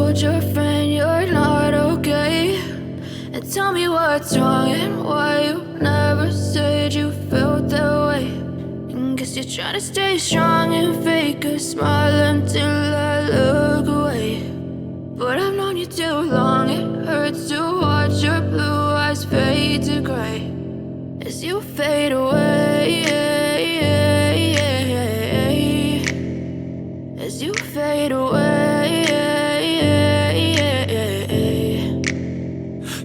told your friend you're not okay, and tell me what's wrong and why you never said you felt that way. And guess you're trying to stay strong and fake a smile until I look away. But I've known you too long, it hurts to watch your blue eyes fade to gray as you fade away, as you fade away.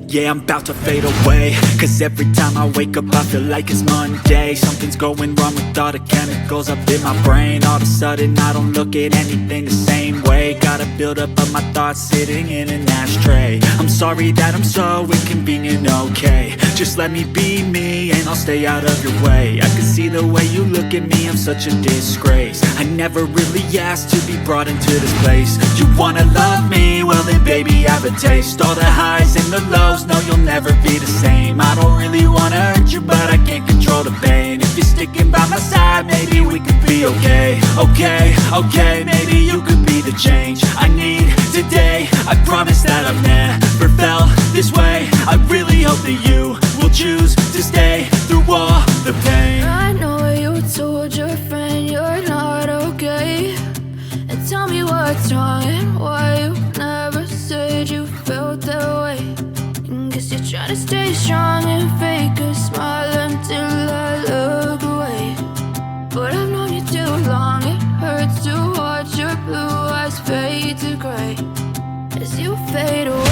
Yeah, I'm about to fade away, cause every time I wake up I feel like it's Monday. Something's going wrong with all the chemicals up in my brain. All of a sudden I don't look at anything the same way. Got a build up of my thoughts sitting in an ashtray. I'm sorry that I'm so inconvenient, okay. Just let me be me and I'll stay out of your way. I can see the way you look at me, I'm such a disgrace. I never really asked to be brought into this place. You wanna love me? Well then baby have a taste. All the highs and the lows, no you'll never be the same. I don't really wanna hurt you but I can't control the pain. If you're sticking by my side, maybe we could be okay. Okay, maybe you could be the change I need today. I promise that I've never felt this way. I really hope that you will choose to stay through all the pain. I know you told your friend you're not okay, and tell me what's wrong and why you never said you felt that way. And guess you're trying to stay strong and fake a smile until I look away. But I've known you too long, it hurts to watch your blue eyes fade to gray as you fade away.